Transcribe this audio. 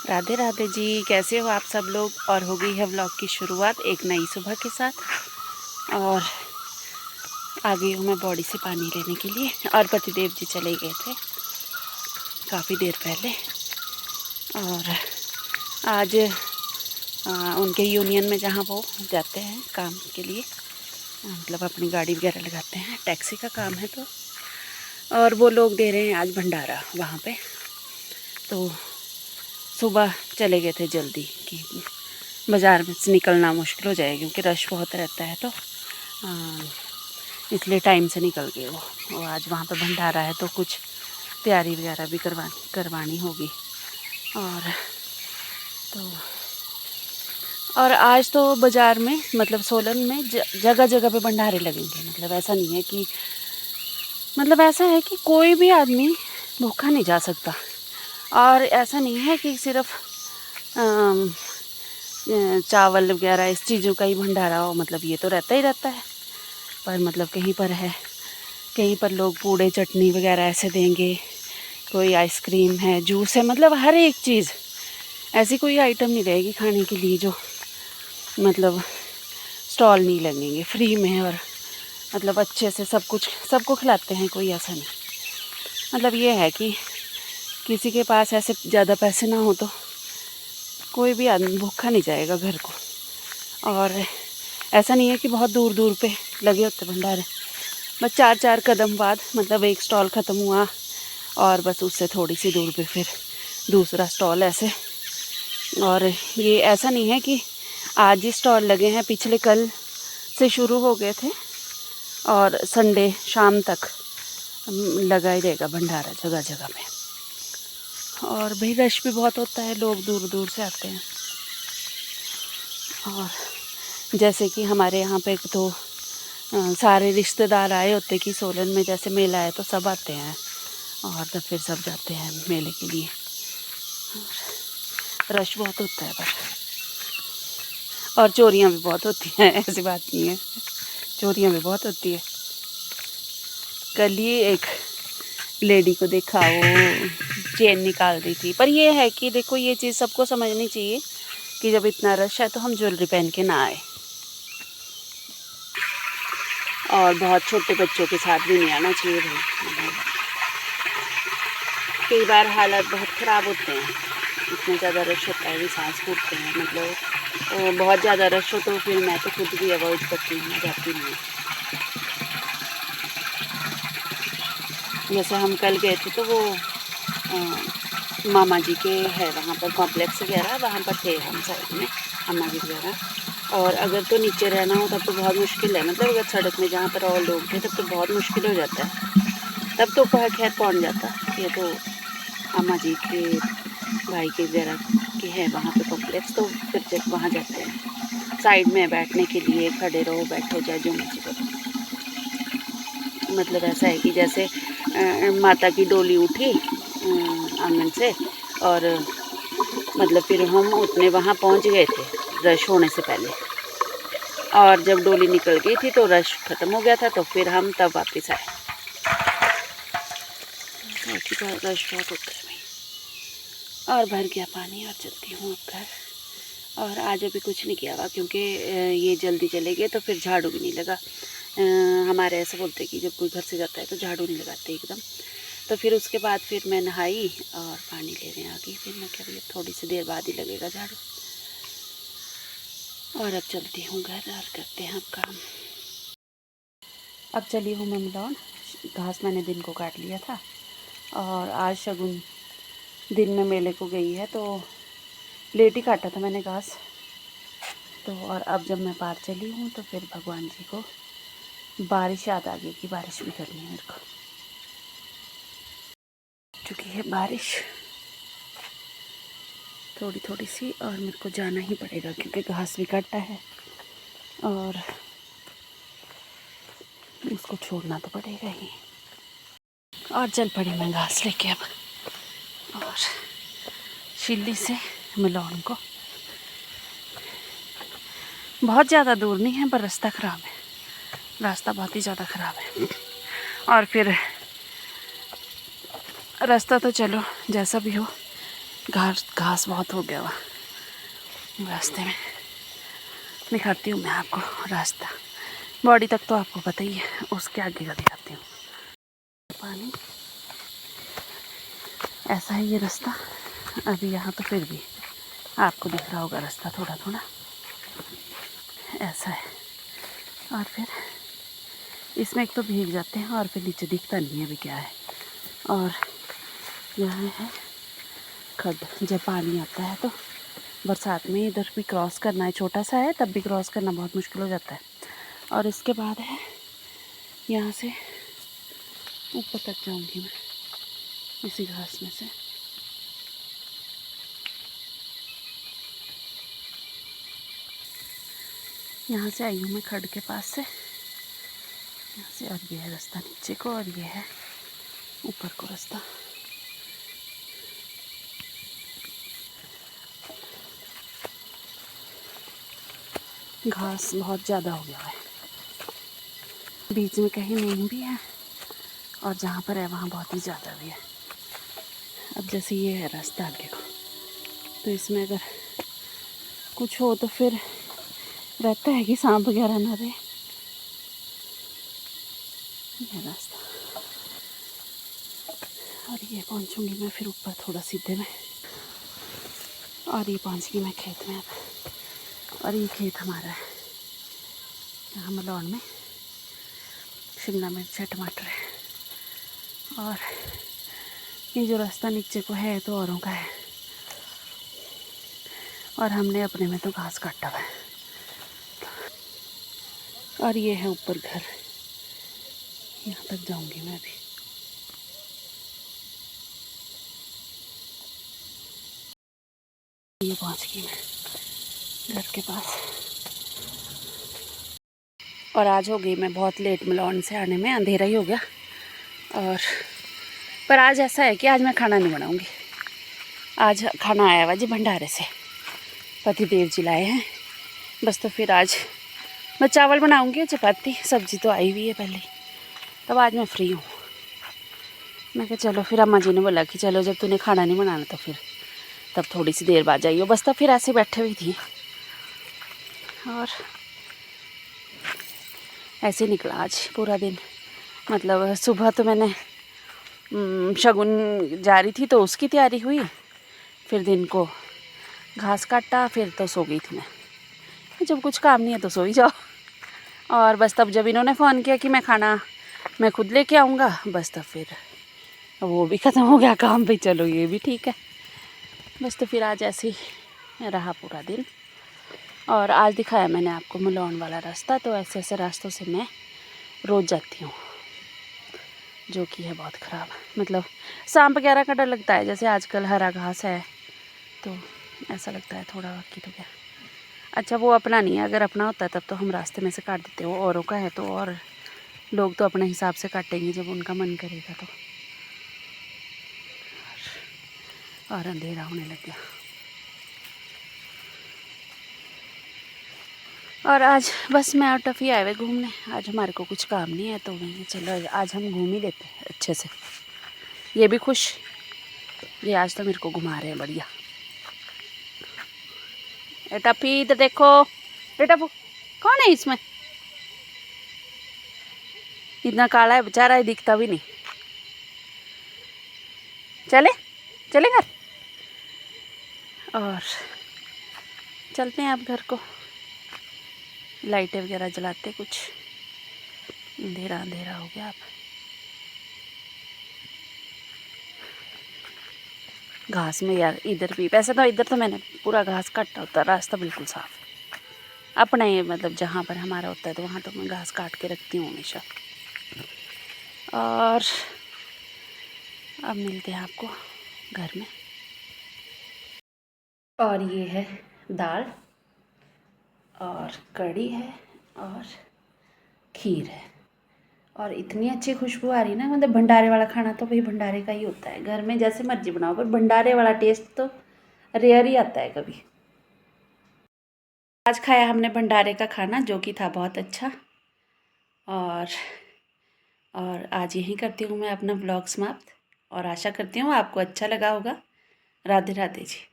राधे राधे जी, कैसे हो आप सब लोग। और हो गई है व्लॉग की शुरुआत एक नई सुबह के साथ। और आ गई हूँ मैं बॉडी से पानी लेने के लिए। और पतिदेव जी चले गए थे काफ़ी देर पहले। और आज उनके यूनियन में जहाँ वो जाते हैं काम के लिए, मतलब अपनी गाड़ी वगैरह लगाते हैं, टैक्सी का काम है तो। और वो लोग दे रहे हैं आज भंडारा वहाँ पे। तो सुबह चले गए थे जल्दी कि बाज़ार में से निकलना मुश्किल हो जाएगा क्योंकि रश बहुत रहता है, तो इसलिए टाइम से निकल गए वो आज वहाँ पे भंडारा है तो कुछ तैयारी वगैरह भी करवानी होगी। और आज तो बाज़ार में, मतलब सोलन में जगह जगह पे भंडारे लगेंगे। मतलब ऐसा नहीं है कि, मतलब ऐसा है कि कोई भी आदमी भूखा नहीं जा सकता। और ऐसा नहीं है कि सिर्फ चावल वगैरह इस चीज़ों का ही भंडारा हो, मतलब ये तो रहता ही रहता है। पर मतलब कहीं पर है, कहीं पर लोग पूड़े चटनी वगैरह ऐसे देंगे, कोई आइसक्रीम है, जूस है, मतलब हर एक चीज़। ऐसी कोई आइटम नहीं रहेगी खाने के लिए जो मतलब स्टॉल नहीं लगेंगे फ्री में। और मतलब अच्छे से सब कुछ सबको खिलाते हैं, कोई ऐसा नहीं। मतलब ये है कि किसी के पास ऐसे ज़्यादा पैसे ना हो तो कोई भी आदमी भूखा नहीं जाएगा घर को। और ऐसा नहीं है कि बहुत दूर दूर पे लगे होते भंडारे, बस 4-4 कदम बाद, मतलब एक स्टॉल ख़त्म हुआ और बस उससे थोड़ी सी दूर पे फिर दूसरा स्टॉल ऐसे। और ये ऐसा नहीं है कि आज ही स्टॉल लगे हैं, पिछले कल से शुरू हो गए थे और संडे शाम तक लगा ही रहेगा भंडारा जगह जगह पे। और भाई रश भी बहुत होता है, लोग दूर दूर से आते हैं। और जैसे कि हमारे यहाँ पे तो सारे रिश्तेदार आए होते कि सोलन में जैसे मेला है तो सब आते हैं और तब फिर सब जाते हैं मेले के लिए। रश बहुत होता है और चोरियाँ भी बहुत होती हैं, ऐसी बात नहीं है, चोरियाँ भी बहुत होती है। कल ही एक लेडी को देखा, वो चेन निकाल रही थी। पर ये है कि देखो, ये चीज़ सबको समझनी चाहिए कि जब इतना रश है तो हम ज्वेलरी पहन के ना आए। और बहुत छोटे बच्चों के साथ भी नहीं आना चाहिए भाई। कई बार हालात बहुत ख़राब होते हैं, इतना ज़्यादा रश होता है कि सांस फूटते हैं। मतलब बहुत ज़्यादा रश हो तो फिर मैं तो खुद भी अवॉइड करती हूँ, जाती नहीं। जैसे हम कल गए थे तो वो मामा जी के है वहाँ पर कॉम्प्लेक्स वगैरह, वहाँ पर थे हम साइड में अम्मा जी वगैरह। और अगर तो नीचे रहना हो तब तो बहुत मुश्किल है, मतलब अगर सड़क में जहाँ पर और लोग थे तब तो बहुत मुश्किल हो जाता है। तब तो खैर पहुँच जाता। ये तो अम्मा जी के भाई के वगैरह के हैं वहाँ पे कॉम्प्लेक्स, तो फिर जब वहाँ जाते हैं साइड में बैठने के लिए, खड़े रहो बैठो चाहे जो मर्जी करो। मतलब ऐसा है कि जैसे माता की डोली उठी आंगन से, और मतलब फिर हम उतने वहाँ पहुँच गए थे रश होने से पहले। और जब डोली निकल गई थी तो रश ख़त्म हो गया था, तो फिर हम तब वापस आए। रश बहुत होता है भाई। और भर गया पानी और चलती हूँ अब घर। और आज अभी कुछ नहीं किया हुआ क्योंकि ये जल्दी चले गए तो फिर झाड़ू भी नहीं लगा। हमारे ऐसे बोलते कि जब कोई घर से जाता है तो झाड़ू नहीं लगाते एकदम। तो फिर उसके बाद फिर मैं नहाई और पानी लेने आ गई। फिर मैं क्या, भैया थोड़ी सी देर बाद ही लगेगा झाड़ू। और अब चलती हूँ घर और करते हैं अब काम। अब चली हूँ मैं मिलौन। घास मैंने दिन को काट लिया था और आज शगुन दिन में मेले को गई है तो लेट ही काटा था मैंने घास। तो और अब जब मैं पार चली हूँ तो फिर भगवान जी को बारिश याद आ गई कि बारिश भी करनी है मेरे को। चुकी है बारिश थोड़ी थोड़ी सी और मेरे को जाना ही पड़ेगा क्योंकि घास भी काटा है और इसको छोड़ना तो पड़ेगा ही। और चल पड़ी मैं घास लेके अब, और शिल्ली से मिलौन को। बहुत ज़्यादा दूर नहीं है पर रास्ता ख़राब है, रास्ता बहुत ही ज़्यादा ख़राब है। और फिर रास्ता तो चलो जैसा भी हो, घास बहुत हो गया वहाँ रास्ते में। दिखाती हूँ मैं आपको रास्ता, बॉडी तक तो आपको पता ही है, उसके आगे का दिखाती हूँ। पानी ऐसा है ये रास्ता। अभी यहाँ तो फिर भी आपको दिख रहा होगा रास्ता थोड़ा थोड़ा ऐसा है। और फिर इसमें एक तो भीग जाते हैं और फिर नीचे दिखता नहीं है अभी क्या है। और यहाँ है खड्ड, जब पानी आता है तो बरसात में इधर भी क्रॉस करना है, छोटा सा है तब भी क्रॉस करना बहुत मुश्किल हो जाता है। और इसके बाद है यहाँ से ऊपर तक जाऊँगी मैं इसी घास में से। यहाँ से आई हूँ मैं खड्ड के पास से, यहाँ से। और ये है रास्ता नीचे को और ये है ऊपर को रास्ता। घास बहुत ज़्यादा हो गया है, बीच में कहीं नहीं भी है और जहाँ पर है वहाँ बहुत ही ज़्यादा भी है। अब जैसे ये है रास्ता आगे को, तो इसमें अगर कुछ हो तो फिर रहता है कि सांप वगैरह ना रहे। ये रास्ता, और ये पहुँचूँगी मैं फिर ऊपर थोड़ा सीधे में, और ये पहुँच गई मैं खेत में अब। और ये खेत हमारा है, यहाँ मलौन में शिमला मिर्च है, टमाटर है। और ये जो रास्ता नीचे को है तो औरों का है, और हमने अपने में तो घास काटा हुआ है। और ये है ऊपर घर, यहाँ तक जाऊंगी मैं अभी। ये पहुँच गई मैं घर के पास। और आज हो गई मैं बहुत लेट मलौन से आने में, अंधेरा ही हो गया। और पर आज ऐसा है कि आज मैं खाना नहीं बनाऊंगी। आज खाना आया हुआ जी भंडारे से, पति देव जी लाए हैं। बस तो फिर आज मैं चावल बनाऊंगी, चपाती, सब्जी तो आई हुई है पहले। तब आज मैं फ्री हूँ। मैं कहा चलो, फिर अम्मा जी ने बोला कि चलो जब तूने खाना नहीं बनाना तो फिर तब थोड़ी सी देर बाद जाइयो। बस तो फिर ऐसे बैठे हुई थी और ऐसे निकला आज पूरा दिन। मतलब सुबह तो मैंने शगुन जा रही थी तो उसकी तैयारी हुई, फिर दिन को घास काटा, फिर तो सो गई थी मैं। जब कुछ काम नहीं है तो सो ही जाओ। और बस तब जब इन्होंने फ़ोन किया कि मैं खाना मैं खुद लेके आऊँगा, बस तब फिर वो भी ख़त्म हो गया काम भी। चलो ये भी ठीक है। बस तो फिर आज ऐसे ही रहा पूरा दिन। और आज दिखाया मैंने आपको मलौन वाला रास्ता, तो ऐसे ऐसे रास्तों से मैं रोज़ जाती हूँ, जो कि है बहुत ख़राब। मतलब सांप वगैरह का डर लगता है, जैसे आजकल हरा घास है तो ऐसा लगता है थोड़ा बाकी तो क्या। अच्छा वो अपना नहीं है, अगर अपना होता है तब तो हम रास्ते में से काट देते हो, औरों का है तो और लोग तो अपने हिसाब से काटेंगे जब उनका मन करेगा तो। और अंधेरा होने लग गया। और आज बस मैं और टफ़ी आए हुए घूमने। आज हमारे को कुछ काम नहीं है तो मैंने चलो आज हम घूम ही लेते हैं अच्छे से। ये भी खुश, ये आज तो मेरे को घुमा रहे हैं बढ़िया। ए टफ़ी इधर देखो, ए टप्पू कौन है इसमें? इतना काला है बेचारा, है दिखता भी नहीं। चले चले घर, और चलते हैं अब घर को। लाइटें वगैरह जलाते, कुछ अंधेरा अंधेरा हो गया अब। घास में यार इधर भी, वैसे तो इधर तो मैंने पूरा घास काटा होता, रास्ता बिल्कुल साफ है अपने, मतलब जहाँ पर हमारा होता है तो वहाँ तो मैं घास काट के रखती हूँ हमेशा। और अब मिलते हैं आपको घर में। और ये है दाल और कढ़ी है और खीर है, और इतनी अच्छी खुशबू आ रही ना। मतलब भंडारे वाला खाना तो भाई भंडारे का ही होता है, घर में जैसे मर्जी बनाओ, पर भंडारे वाला टेस्ट तो रेयर ही आता है कभी। आज खाया हमने भंडारे का खाना, जो कि था बहुत अच्छा। और आज यहीं करती हूँ मैं अपना ब्लॉग समाप्त, और आशा करती हूँ आपको अच्छा लगा होगा। राधे राधे जी।